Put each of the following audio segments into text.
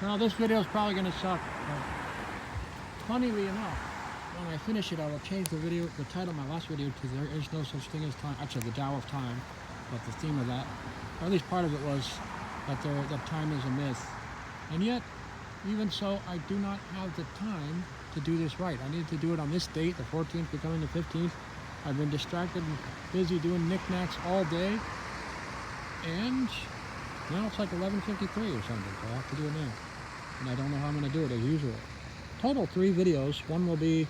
Well, this video is probably going to suck. But funnily enough, when I finish it, I will change the title of my last video to "There is no such thing as time." Actually, the Tao of Time, but the theme of that, or at least part of it, was that time is a myth. And yet, even so, I do not have the time to do this right. I needed to do it on this date, the 14th, becoming the 15th. I've been distracted and busy doing knickknacks all day, and now it's like 11:53 or something, so I have to do it now. And I don't know how I'm going to do it as usual. Total 3 videos. One will be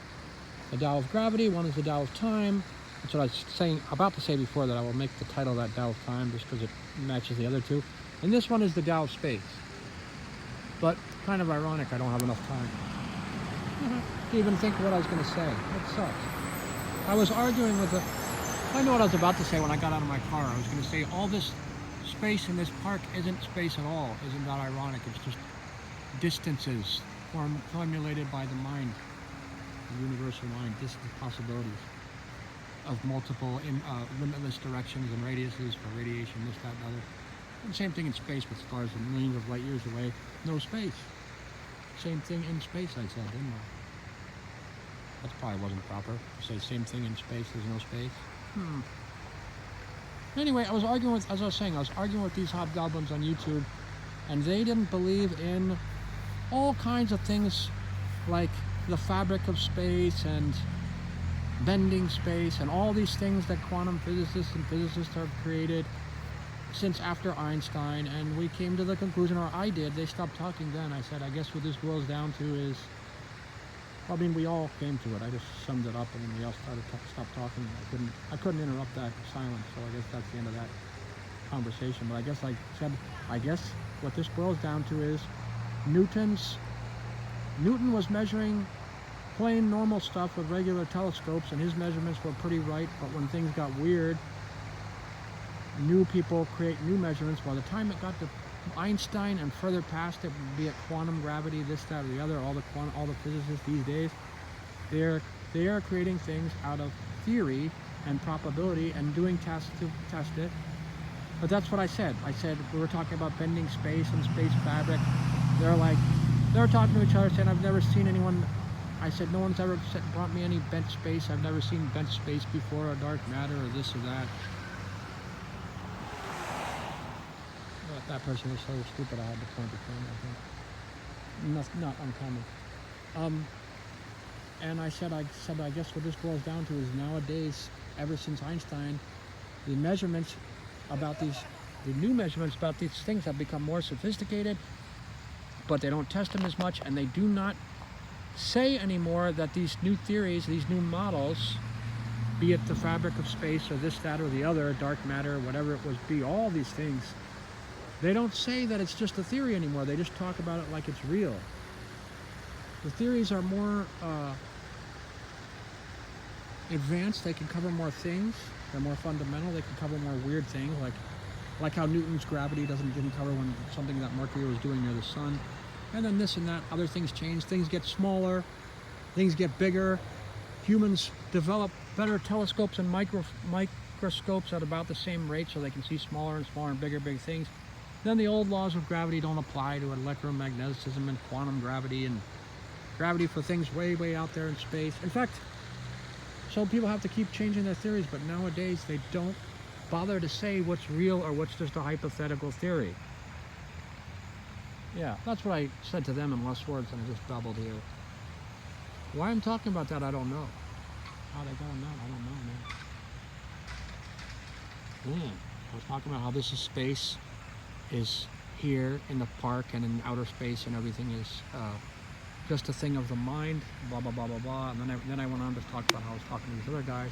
the Tao of Gravity, one is the Tao of Time. That's what I was about to say before, that I will make the title that Tao of Time just because it matches the other two. And this one is the Tao of Space. But kind of ironic, I don't have enough time to even think what I was going to say. It sucks. I was arguing with I know what I was about to say when I got out of my car. I was going to say all this space in this park isn't space at all. Isn't that ironic? It's just distances formulated by the mind, the universal mind, distant possibilities of multiple limitless directions and radiuses for radiation, this, that, and other. And same thing in space with stars and millions of light years away. No space. Same thing in space, I said, didn't I? That probably wasn't proper to say same thing in space, there's no space. Anyway, I was arguing with these hobgoblins on YouTube, and they didn't believe in all kinds of things like the fabric of space and bending space and all these things that quantum physicists and physicists have created since after Einstein. And we came to the conclusion, or I did, they stopped talking then. I said, I guess what this boils down to is, I mean, we all came to it. I just summed it up, and then we all stopped talking. I couldn't interrupt that silence, so I guess that's the end of that conversation. But I guess I said, I guess what this boils down to is Newton was measuring plain normal stuff with regular telescopes, and his measurements were pretty right. But when things got weird, new people create new measurements. By the time it got to Einstein and further past it, be it quantum gravity, this, that, or the other, all the physicists these days, they are creating things out of theory and probability and doing tests to test it. But that's what I said. I said we were talking about bending space and space fabric. They're talking to each other saying, I've never seen anyone. I said, no one's ever brought me any bent space. I've never seen bent space before, or dark matter, or this or that. That person was so stupid I had to point the camera, I think. Not uncommon. And I said, I guess what this boils down to is nowadays, ever since Einstein, the new measurements about these things have become more sophisticated, but they don't test them as much, and they do not say anymore that these new theories, these new models, be it the fabric of space or this, that, or the other, dark matter, whatever it was, be all these things, they don't say that it's just a theory anymore. They just talk about it like it's real. The theories are more advanced. They can cover more things. They're more fundamental. They can cover more weird things, like how Newton's gravity didn't cover when something that Mercury was doing near the sun. And then this and that, other things change. Things get smaller. Things get bigger. Humans develop better telescopes and microscopes at about the same rate, so they can see smaller and bigger things. Then the old laws of gravity don't apply to electromagnetism and quantum gravity and gravity for things way, way out there in space. In fact, so people have to keep changing their theories, but nowadays they don't bother to say what's real or what's just a hypothetical theory. Yeah, that's what I said to them in less words, and I just babbled here. Why I'm talking about that, I don't know. How they got on that, I don't know, man. I was talking about how this is space, is here in the park, and in outer space, and everything is just a thing of the mind, blah, blah, blah, blah, blah. And then I went on to talk about how I was talking to these other guys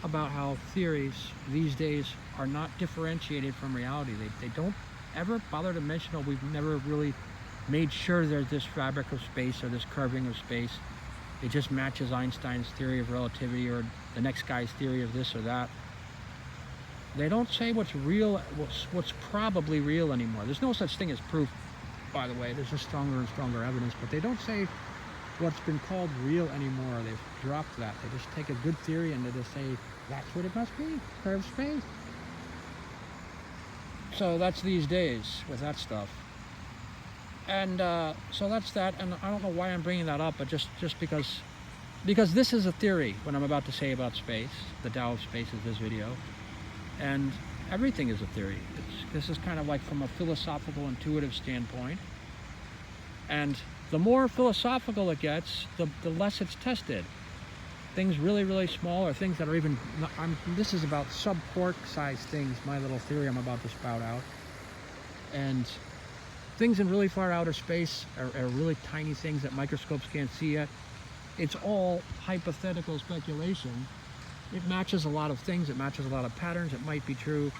about how theories these days are not differentiated from reality. They don't ever bother to mention, oh, we've never really made sure there's this fabric of space or this curving of space. It just matches Einstein's theory of relativity or the next guy's theory of this or that. They don't say what's real, what's probably real anymore. There's no such thing as proof, by the way. There's just stronger and stronger evidence, but they don't say what's been called real anymore. They've dropped that. They just take a good theory and they just say, that's what it must be, curved space. So that's these days with that stuff. And so that's that. And I don't know why I'm bringing that up, but just because this is a theory, what I'm about to say about space. The Tao of space is this video. And everything is a theory. This is kind of like from a philosophical, intuitive standpoint. And the more philosophical it gets, the less it's tested. Things really, really small, or things that are even, this is about sub-quark size things, my little theory I'm about to spout out. And things in really far outer space are really tiny things that microscopes can't see yet. It's all hypothetical speculation. It matches a lot of things, it matches a lot of patterns, it might be true.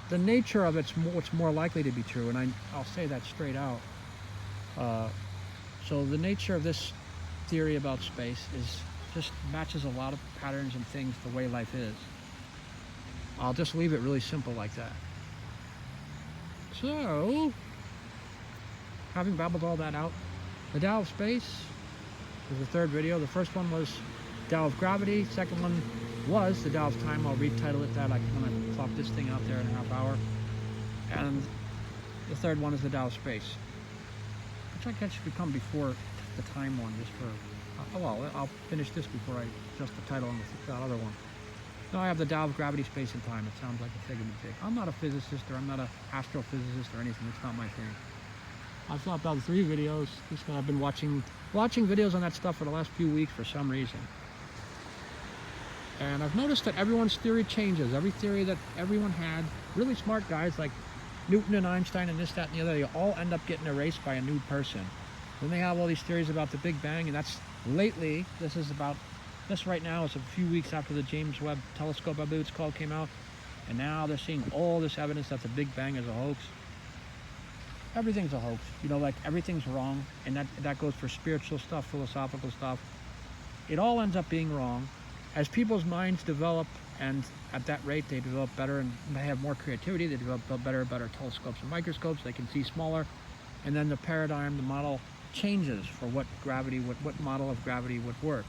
The nature of it's what's more likely to be true, and I'll say that straight out. So the nature of this theory about space is just matches a lot of patterns and things the way life is. I'll just leave it really simple like that. So, having babbled all that out, the Tao of space is the third video. The first one was Tao of gravity. Second one was the Tao of time. I'll retitle it that when I plop this thing out there in a half hour. And the third one is the Tao of space, which I guess should come before the time one, just for, well, I'll finish this before I adjust the title on that other one. No, I have the Tao of gravity, space, and time. It sounds like a figment of I'm not a physicist, or I'm not an astrophysicist or anything. It's not my thing. I've thought about 3 videos. I've been watching videos on that stuff for the last few weeks for some reason. And I've noticed that everyone's theory changes. Every theory that everyone had, really smart guys like Newton and Einstein and this, that, and the other, they all end up getting erased by a new person. Then they have all these theories about the Big Bang, and that's lately, this right now is a few weeks after the James Webb telescope, I believe it's called, came out. And now they're seeing all this evidence that the Big Bang is a hoax. Everything's a hoax. You know, like everything's wrong. And that goes for spiritual stuff, philosophical stuff. It all ends up being wrong. As people's minds develop, and at that rate they develop better and they have more creativity, they develop better telescopes and microscopes, they can see smaller. And then the paradigm, the model changes for what model of gravity would work.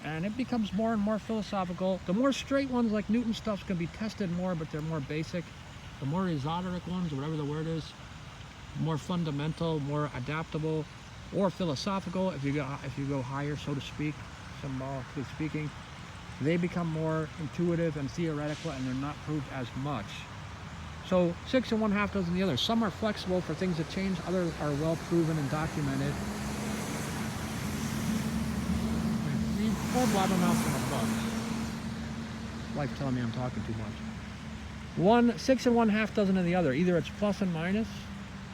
And it becomes more and more philosophical. The more straight ones like Newton stuff's can be tested more, but they're more basic. The more esoteric ones, or whatever the word is, more fundamental, more adaptable, or philosophical, if you go higher, so to speak, symbolically speaking, they become more intuitive and theoretical, and they're not proved as much. So 6 1/2 dozen the other. Some are flexible for things that change, others are well proven and documented. Or blabbermouth in a bug. Wife telling me I'm talking too much. 6 1/2 dozen of the other. Either it's plus and minus.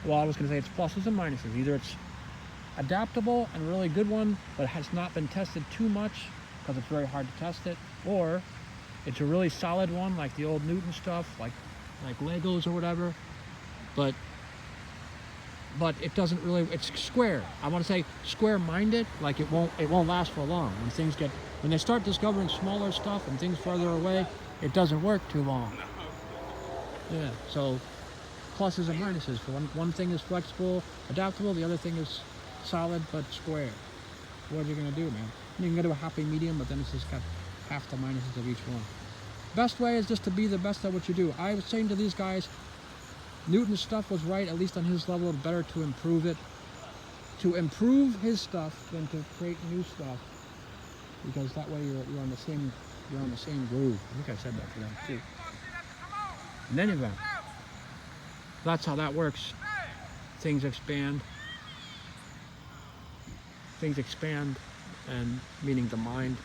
Well, I was going to say it's pluses and minuses. Either it's adaptable and a really good one, but has not been tested too much because it's very hard to test it, or it's a really solid one like the old Newton stuff, like Legos or whatever, but it doesn't really, it's square. I want to say square-minded, like it won't last for long. When they start discovering smaller stuff and things further away, it doesn't work too long. Yeah, so pluses and minuses. For one thing is flexible, adaptable, the other thing is solid but square. What are you going to do, man? You can go to a happy medium, but then it's just got half the minuses of each one. Best way is just to be the best at what you do. I was saying to these guys, Newton's stuff was right, at least on his level. It's better to improve it. To improve his stuff than to create new stuff, because that way you're on the same groove. I think I said that to them too. In any event, that's how that works. Things expand, and meaning the mind,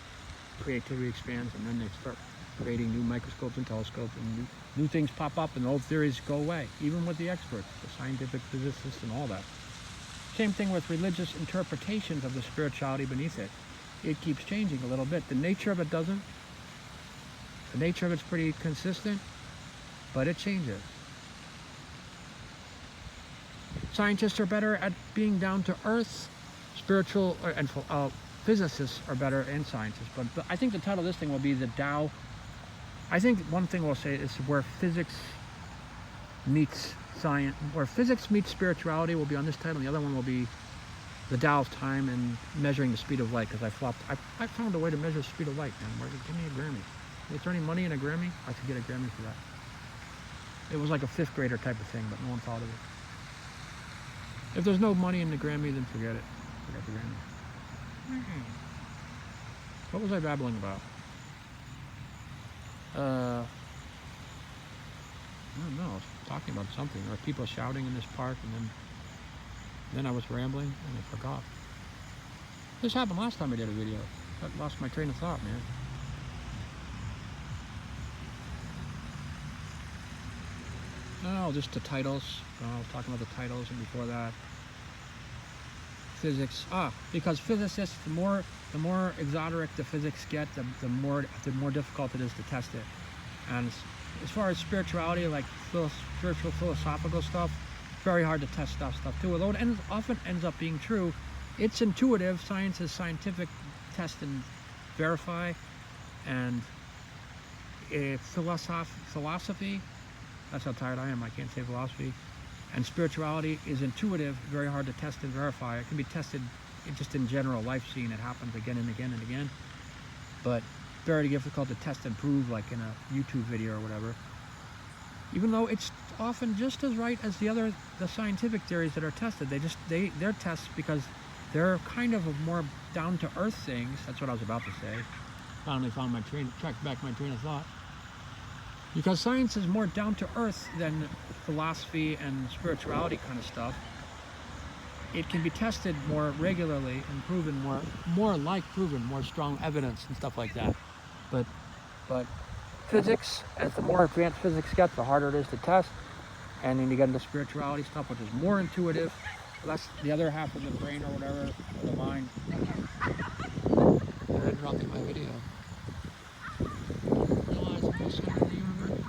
creativity expands, and then they start creating new microscopes and telescopes, and new things pop up, and old theories go away, even with the experts, the scientific physicists and all that. Same thing with religious interpretations of the spirituality beneath it. It keeps changing a little bit. The nature of it doesn't. The nature of it's pretty consistent, but it changes. Scientists are better at being down to earth. Spiritual and physicists are better, and scientists. But I think the title of this thing will be the Tao. I think one thing we'll say is where physics meets science, where physics meets spirituality will be on this title, and the other one will be the Tao of time and measuring the speed of light, because I found a way to measure the speed of light, man. Give me a Grammy. Is there any money in a Grammy? I could get a Grammy for that. It was like a 5th grader type of thing, but no one thought of it. If there's no money in the Grammy, then forget it. Forget the Grammy. What was I babbling about? I don't know. I was talking about something. There were people shouting in this park, and then I was rambling, and I forgot. This happened last time I did a video. I lost my train of thought, man. Oh, just the titles. I was talking about the titles, and before that, physics. Because physicists, the more exotic the physics get, the more difficult it is to test it. And as far as spirituality, like spiritual philosophical stuff, very hard to test stuff too. Although it often ends up being true, it's intuitive. Science is scientific, test and verify, and philosophy. That's how tired I am. I can't say philosophy. And spirituality is intuitive, very hard to test and verify. It can be tested just in general life, seeing it happens again and again and again, but very difficult to test and prove, like in a YouTube video or whatever. Even though it's often just as right as the scientific theories that are tested. They're tests because they're kind of more down to earth things. That's what I was about to say. Finally found tracked back my train of thought. Because science is more down to earth than philosophy and spirituality kind of stuff. It can be tested more regularly and proven more strong evidence and stuff like that. But physics, as the more advanced physics gets, the harder it is to test. And then you get into spirituality stuff, which is more intuitive. That's the other half of the brain or whatever, or the mind. They're interrupting my video. Realize I'm the center of the universe.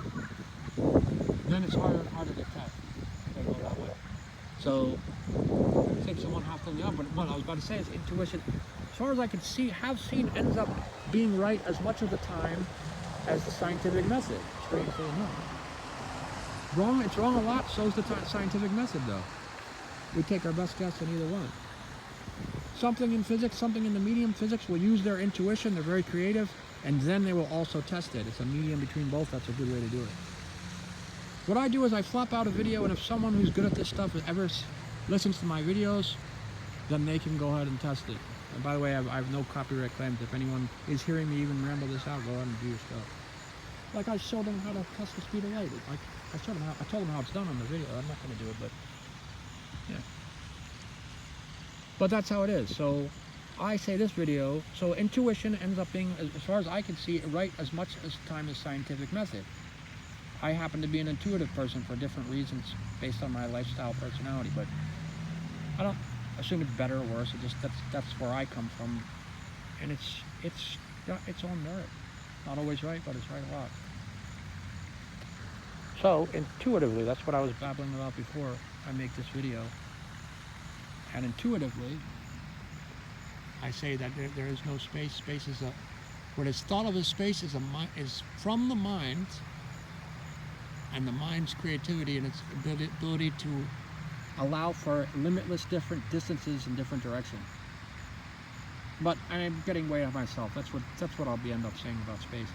Then it's harder and harder to test. They go that way. So it takes one half of the other. But what I was about to say is intuition, as far as I can have seen, ends up being right as much of the time as the scientific method. Strangely enough. It's wrong a lot, so is the scientific method though. We take our best guess on either one. Something in physics, something in the medium physics will use their intuition, they're very creative, and then they will also test it. It's a medium between both, that's a good way to do it. What I do is I flop out a video, and if someone who's good at this stuff ever listens to my videos, then they can go ahead and test it. And by the way, I have no copyright claims. If anyone is hearing me even ramble this out, go ahead and do your stuff. Like I showed them how to test the speed of light. Like I told them how it's done on the video. I'm not going to do it, but yeah. But that's how it is. So I say this video, so intuition ends up being, as far as I can see, right as much as time as scientific method. I happen to be an intuitive person for different reasons based on my lifestyle, personality, but I don't assume it's better or worse. It just that's where I come from, and it's got its own merit. Not always right, but it's right a lot. So intuitively, that's what I was babbling about before I make this video. And intuitively, I say that there is no space. Space is what is thought of as space is from the mind, and the mind's creativity and its ability to allow for limitless different distances in different directions. But I'm getting way ahead of myself. That's what I'll end up saying about space.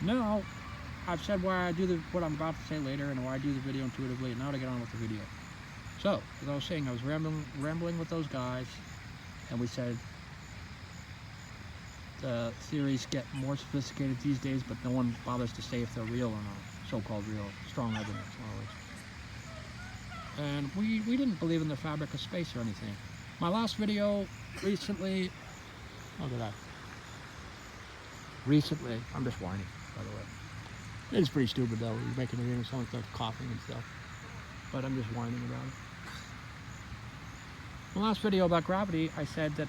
Now, I've said why I do what I'm about to say later, and why I do the video intuitively, and now to get on with the video. So, as I was saying, I was rambling with those guys, and we said the theories get more sophisticated these days, but no one bothers to say if they're real or not. So-called real, strong evidence, in other words. And we didn't believe in the fabric of space or anything. My last video recently, look at that. Recently, I'm just whining, by the way. It's pretty stupid though. You're making a video and someone starts coughing and stuff. But I'm just whining about it. The last video about gravity, I said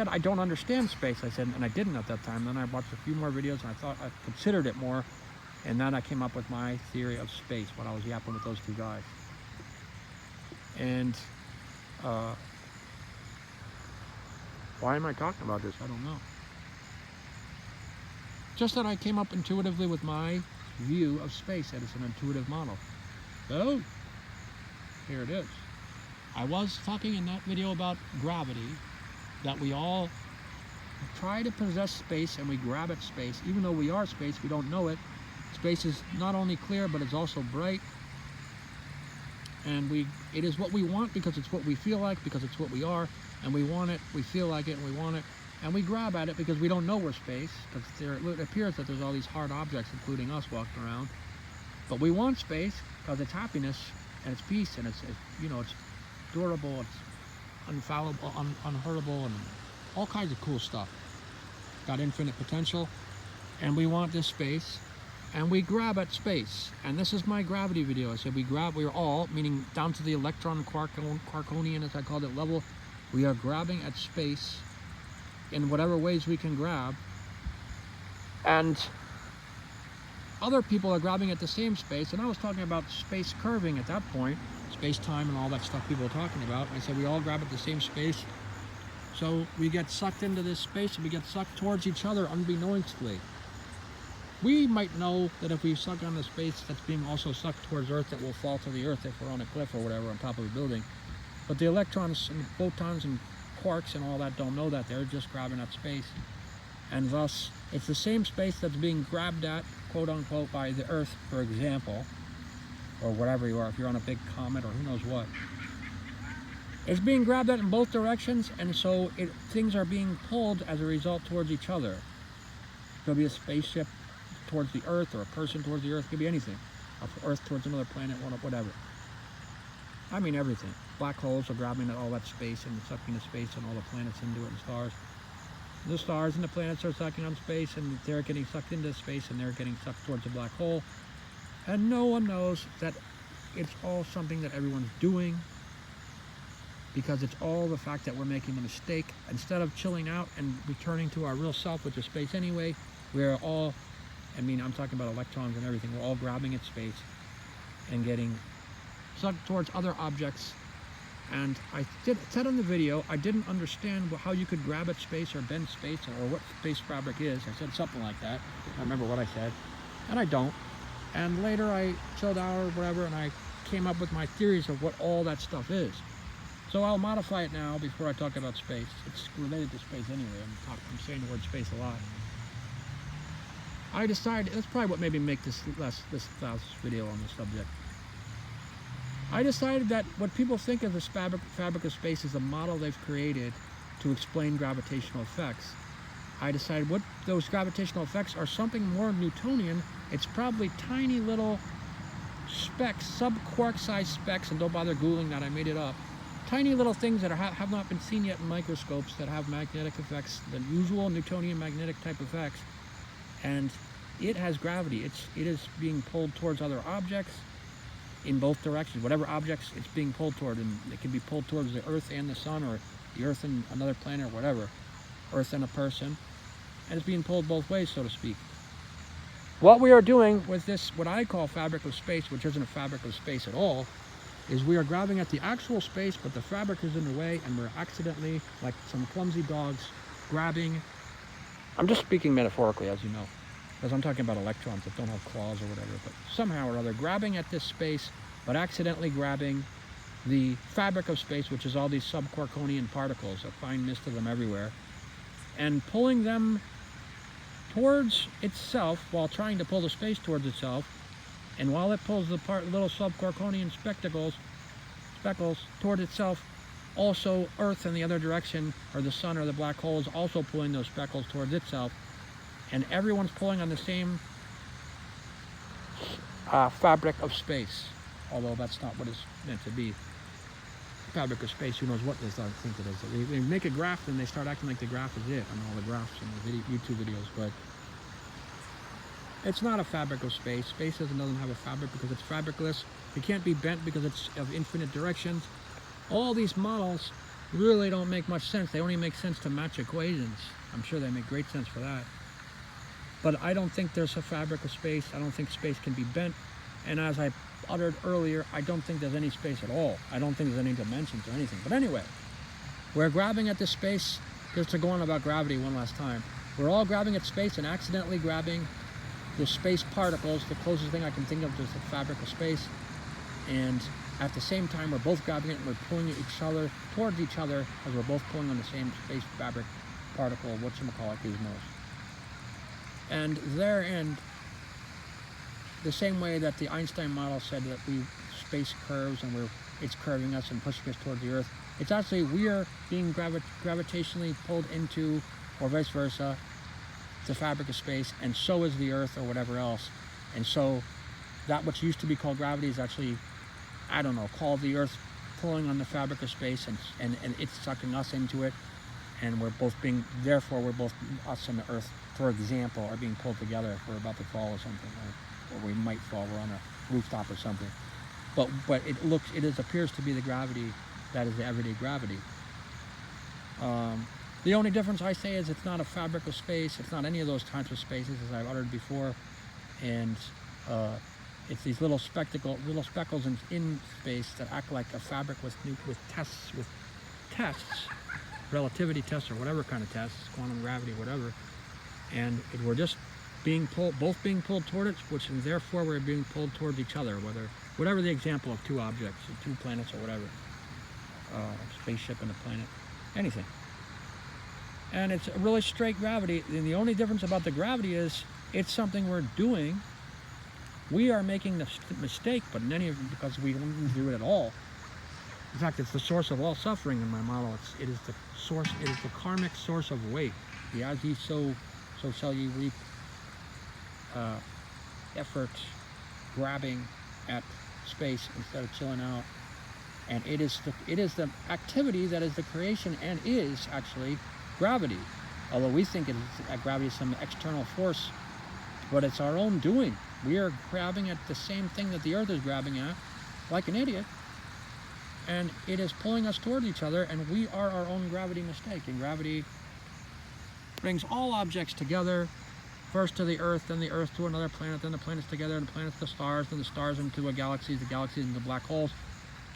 I don't understand space. I said, and I didn't at that time. Then I watched a few more videos and I thought I considered it more. And then I came up with my theory of space when I was yapping with those two guys. And why am I talking about this? I don't know. Just that I came up intuitively with my view of space, that it's an intuitive model. So, here it is. I was talking in that video about gravity, that we all try to possess space and we grab at space. Even though we are space, we don't know it. Space is not only clear, but it's also bright. And it is what we want because it's what we feel like, because it's what we are, and we want it, we feel like it, and we want it, and we grab at it because we don't know we're space, because it appears that there's all these hard objects, including us, walking around. But we want space because it's happiness, and it's peace, and it's durable, it's infallible, unhurtable, and all kinds of cool stuff. Got infinite potential, and we want this space, and we grab at space. And this is my gravity video. I said we are all, meaning down to the electron quarkonian, as I called it, level, we are grabbing at space in whatever ways we can grab. And other people are grabbing at the same space, and I was talking about space curving at that point, space-time and all that stuff people are talking about. I said we all grab at the same space, so we get sucked into this space, and we get sucked towards each other unbeknownstly. We might know that if we suck on the space that's being also sucked towards Earth, that will fall to the Earth if we're on a cliff or whatever on top of a building. But the electrons and photons and quarks and all that don't know that. They're just grabbing at space. And thus, it's the same space that's being grabbed at, quote unquote, by the Earth, for example, or whatever you are, if you're on a big comet or who knows what. It's being grabbed at in both directions, and so things are being pulled as a result towards each other. It could be a spaceship towards the Earth, or a person towards the Earth. It could be anything. Earth towards another planet, whatever. I mean everything. Black holes are grabbing at all that space and sucking the space and all the planets into it, and stars. The stars and the planets are sucking on space, and they're getting sucked into space, and they're getting sucked towards a black hole. And no one knows that it's all something that everyone's doing, because it's all the fact that we're making a mistake. Instead of chilling out and returning to our real self, which is space anyway, we're all, I'm talking about electrons and everything, we're all grabbing at space and getting sucked towards other objects. And I said in the video, I didn't understand how you could grab at space or bend space, or what space fabric is. I said something like that. I remember what I said, and I don't. And later I chilled out or whatever, and I came up with my theories of what all that stuff is. So I'll modify it now before I talk about space. It's related to space anyway. I'm saying the word space a lot. I decided, that's probably what made me make this last video on this subject. I decided that what people think of as fabric of space is a model they've created to explain gravitational effects. I decided what those gravitational effects are something more Newtonian. It's probably tiny little specks, sub-quark sized specks, and don't bother Googling that, I made it up. Tiny little things that have not been seen yet in microscopes that have magnetic effects, the usual Newtonian magnetic type effects. And it has gravity. It is being pulled towards other objects in both directions. Whatever objects it's being pulled toward, and it can be pulled towards the Earth and the Sun, or the Earth and another planet, or whatever. Earth and a person. And it's being pulled both ways, so to speak. What we are doing with this, what I call fabric of space, which isn't a fabric of space at all, is we are grabbing at the actual space, but the fabric is in the way, and we're accidentally, like some clumsy dogs, grabbing. I'm just speaking metaphorically, as you know, because I'm talking about electrons that don't have claws or whatever, but somehow or other grabbing at this space, but accidentally grabbing the fabric of space, which is all these subquarkonian particles, a fine mist of them everywhere, and pulling them towards itself while trying to pull the space towards itself. And while it pulls the little subquarkonian speckles toward itself, also Earth in the other direction, or the Sun or the black hole, is also pulling those speckles towards itself. And everyone's pulling on the same fabric of space, although that's not what it's meant to be. Fabric of space, who knows what they think it is. They make a graph and they start acting like the graph is it on all the graphs in the YouTube videos, but it's not a fabric of space. Space doesn't have a fabric because it's fabricless. It can't be bent because it's of infinite directions. All these models really don't make much sense. They only make sense to match equations. I'm sure they make great sense for that. But I don't think there's a fabric of space. I don't think space can be bent. And as I uttered earlier, I don't think there's any space at all. I don't think there's any dimensions or anything. But anyway, we're grabbing at this space. Just to go on about gravity one last time. We're all grabbing at space and accidentally grabbing the space particles. The closest thing I can think of is the fabric of space. And at the same time, we're both grabbing it and we're pulling each other towards each other, as we're both pulling on the same space fabric particle, whatchamacallit, who knows. And therein, the same way that the Einstein model said that we space curves and it's curving us and pushing us toward the Earth. It's actually we are being gravitationally pulled into, or vice versa, the fabric of space, and so is the Earth or whatever else. And so that which used to be called gravity is actually, I don't know, called the Earth pulling on the fabric of space, and it's sucking us into it, and we're both us and the Earth, for example, are being pulled together if we're about to fall or something, or we might fall. We're on a rooftop or something. But it appears to be the gravity that is the everyday gravity. The only difference I say is it's not a fabric of space. It's not any of those types of spaces, as I've uttered before, and it's these little speckles in space that act like a fabric with tests, relativity tests or whatever kind of tests, quantum gravity, whatever, and we're just both being pulled toward it, which and therefore we're being pulled towards each other, whatever the example of two objects, two planets or whatever, a spaceship and a planet, anything. And it's a really straight gravity, and the only difference about the gravity is it's something we're doing. We are making the mistake, but because we don't do it at all. In fact, it's the source of all suffering in my model. It is the source. It is the karmic source of weight. The as ye sow, so shall ye reap. Effort, grabbing at space instead of chilling out, and it is the activity that is the creation and is actually gravity. Although we think gravity is some external force, but it's our own doing. We are grabbing at the same thing that the Earth is grabbing at, like an idiot, and it is pulling us toward each other, and we are our own gravity mistake. And gravity brings all objects together, first to the Earth, then the Earth to another planet, then the planets together, and the planets to stars, then the stars into a galaxy, the galaxies into black holes,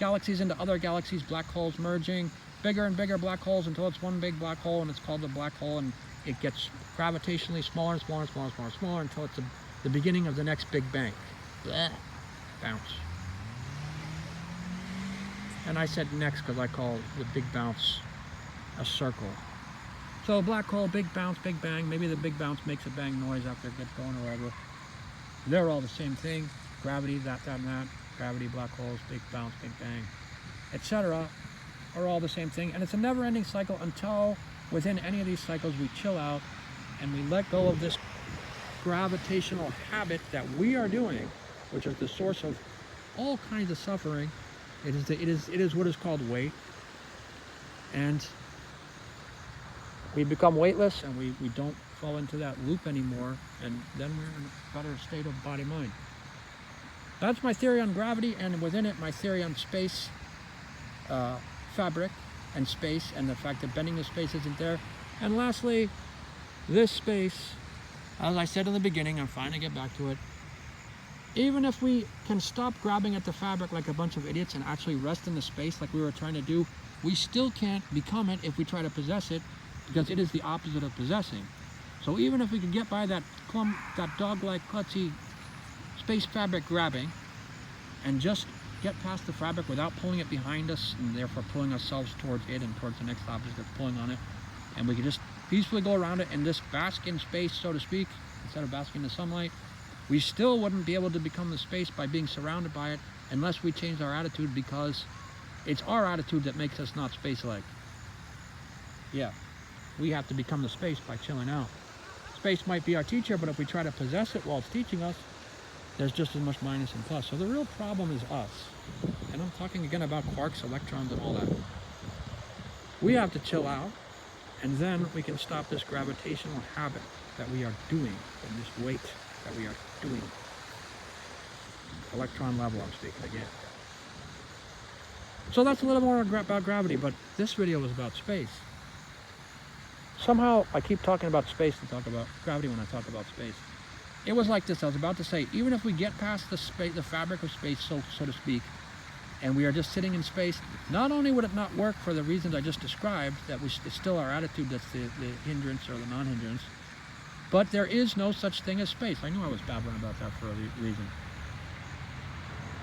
galaxies into other galaxies, black holes merging, bigger and bigger black holes until it's one big black hole, and it's called the black hole, and it gets gravitationally smaller and smaller and smaller and smaller and smaller until it's the beginning of the next Big Bang. Blah. Bounce. And I said next because I call the big bounce a circle. So black hole, big bounce, big bang. Maybe the big bounce makes a bang noise after it gets going or whatever. They're all the same thing. Gravity, that. Gravity, black holes, big bounce, big bang, etc. are all the same thing. And it's a never-ending cycle until within any of these cycles we chill out and we let go of this gravitational habit that we are doing, which is the source of all kinds of suffering. It is what is called weight. And we become weightless and we don't fall into that loop anymore, and then we're in a better state of body-mind. That's my theory on gravity, and within it my theory on space, fabric and space, and the fact that bending the space isn't there. And lastly, this space, as I said in the beginning, I'm trying to get back to it, even if we can stop grabbing at the fabric like a bunch of idiots and actually rest in the space like we were trying to do, we still can't become it if we try to possess it, because it is the opposite of possessing. So even if we could get by that dog-like klutzy space fabric grabbing and just get past the fabric without pulling it behind us and therefore pulling ourselves towards it and towards the next object that's pulling on it, and we could just peacefully go around it and just bask in space, so to speak, instead of basking in the sunlight, we still wouldn't be able to become the space by being surrounded by it unless we changed our attitude, because it's our attitude that makes us not space-like. Yeah. We have to become the space by chilling out. Space might be our teacher, but if we try to possess it while it's teaching us, there's just as much minus and plus. So the real problem is us. And I'm talking again about quarks, electrons, and all that. We have to chill out, and then we can stop this gravitational habit that we are doing, and this weight that we are doing. Electron level, I'm speaking again. So that's a little more about gravity, but this video was about space. Somehow I keep talking about space to talk about gravity when I talk about space. It was like this. I was about to say, even if we get past the fabric of space, so to speak, and we are just sitting in space, not only would it not work for the reasons I just described, that it's still our attitude that's the hindrance or the non-hindrance, but there is no such thing as space. I knew I was babbling about that for a reason.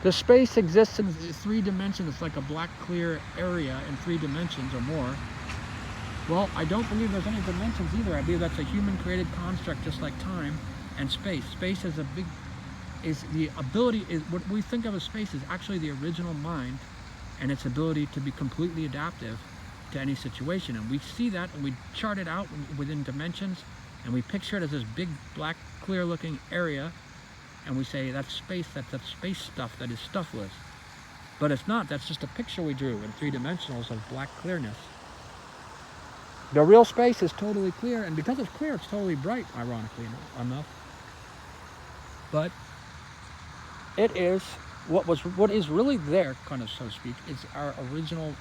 The space exists in 3 dimensions. It's like a black clear area in 3 dimensions or more. Well, I don't believe there's any dimensions either. I believe that's a human-created construct, just like time and space. Space is a big is the ability, is what we think of as space is actually the original mind and its ability to be completely adaptive to any situation. And we see that and we chart it out within dimensions, and we picture it as this big black clear looking area, and we say that's space, that's space stuff that is stuffless. But it's not. That's just a picture we drew in 3 dimensionals of black clearness. The real space is totally clear, and because it's clear, it's totally bright, ironically enough. But it is what is really there, kind of, so to speak, is our original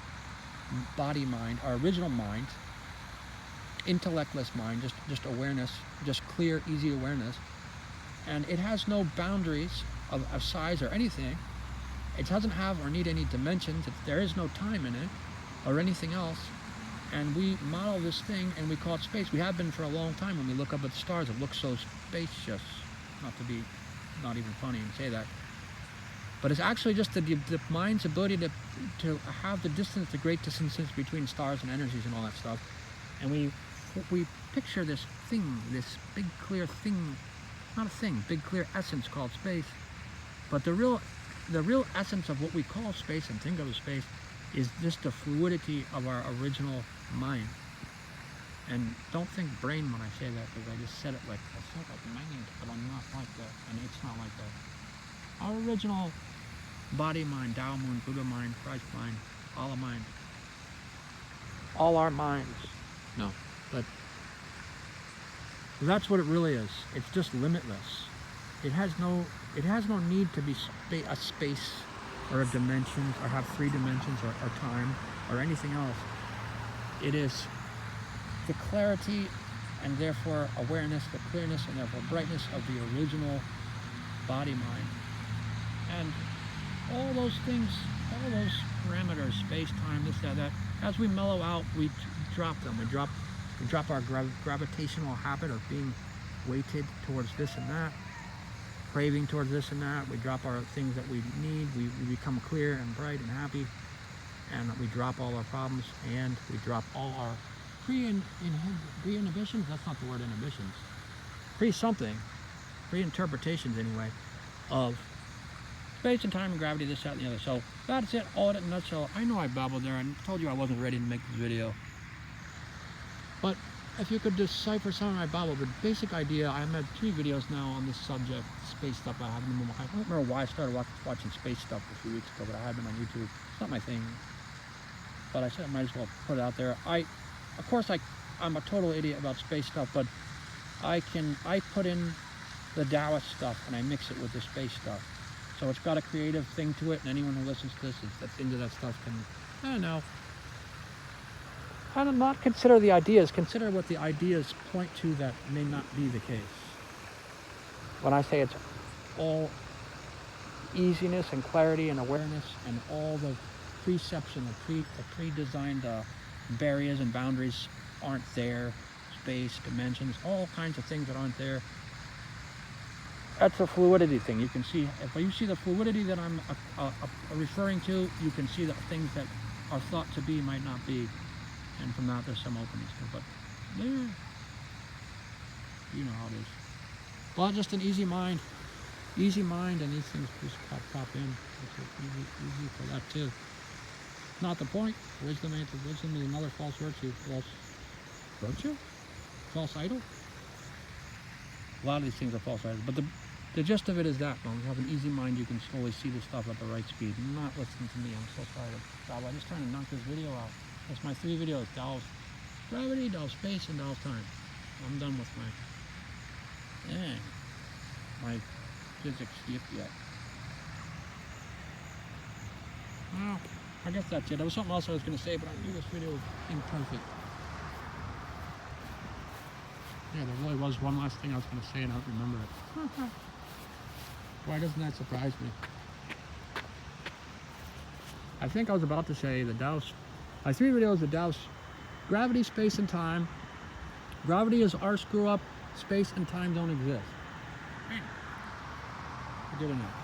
body mind, our original mind, intellectless mind, just awareness, just clear, easy awareness. And it has no boundaries of size or anything. It doesn't have or need any dimensions. There is no time in it or anything else. And we model this thing and we call it space. We have been for a long time. When we look up at the stars, it looks so spacious. Not even funny to say that. But it's actually just the mind's ability to have the distance, the great distances between stars and energies and all that stuff. And we picture this thing, this big clear thing, not a thing, big clear essence called space. But the real essence of what we call space and think of as space is just the fluidity of our original mind. And don't think brain when I say that, because I just said it like, I said like mind, but I'm not like that, and it's not like that. Our original body mind, Tao mind, Buddha mind, Christ mind, Allah mind, all our minds. No, but that's what it really is. It's just limitless. It has no need to be a space or a dimension, or have 3 dimensions or time or anything else. It is the clarity and therefore awareness, the clearness and therefore brightness of the original body mind. And all those things, all those parameters, space, time, this, that, as we mellow out, we drop them. We drop our gravitational habit of being weighted towards this and that, craving towards this and that. We drop our things that we need. We become clear and bright and happy, and we drop all our problems, and we drop all our pre-inhibitions. That's not the word inhibitions. Pre-something, pre-interpretations anyway, of space and time and gravity, this, that, and the other. So that's it, all in a nutshell. I know I babbled there and told you I wasn't ready to make this video. But if you could decipher some of my babble, the basic idea, I've had 3 videos now on this subject, space stuff. I don't remember why I started watching space stuff a few weeks ago, but I had them on YouTube. It's not my thing. But I said I might as well put it out there. Of course, I'm a total idiot about space stuff, but I put in the Taoist stuff and I mix it with the space stuff. So it's got a creative thing to it, and anyone who listens to this that's into that stuff can, I don't know, not consider the ideas, consider what the ideas point to that may not be the case. When I say it's all easiness and clarity and awareness and all the preception, the pre-designed barriers and boundaries aren't there, space, dimensions, all kinds of things that aren't there. That's a fluidity thing. You can see, if you see the fluidity that I'm referring to, you can see the things that are thought to be might not be. And from that, there's some openings to it. But there, you know how it is. Well, just an easy mind, and these things just pop in. It's easy for that too. Not the point. Wisdom is another false virtue. False idol. A lot of these things are false idols. But the gist of it is that when you have an easy mind, you can slowly see the stuff at the right speed. Not listening to me. I'm so sorry. I'm just trying to knock this video out. That's my 3 videos: Tao's gravity, Tao's space, and Tao's time. I'm done with my physics yet. Well, I guess that's it. There was something else I was going to say, but I knew this video was imperfect. Yeah, there really was one last thing I was going to say, and I don't remember it. Why doesn't that surprise me? I think I was about to say the Tao's. My 3 videos of Tao's gravity, space, and time. Gravity is our screw up. Space and time don't exist. I did enough.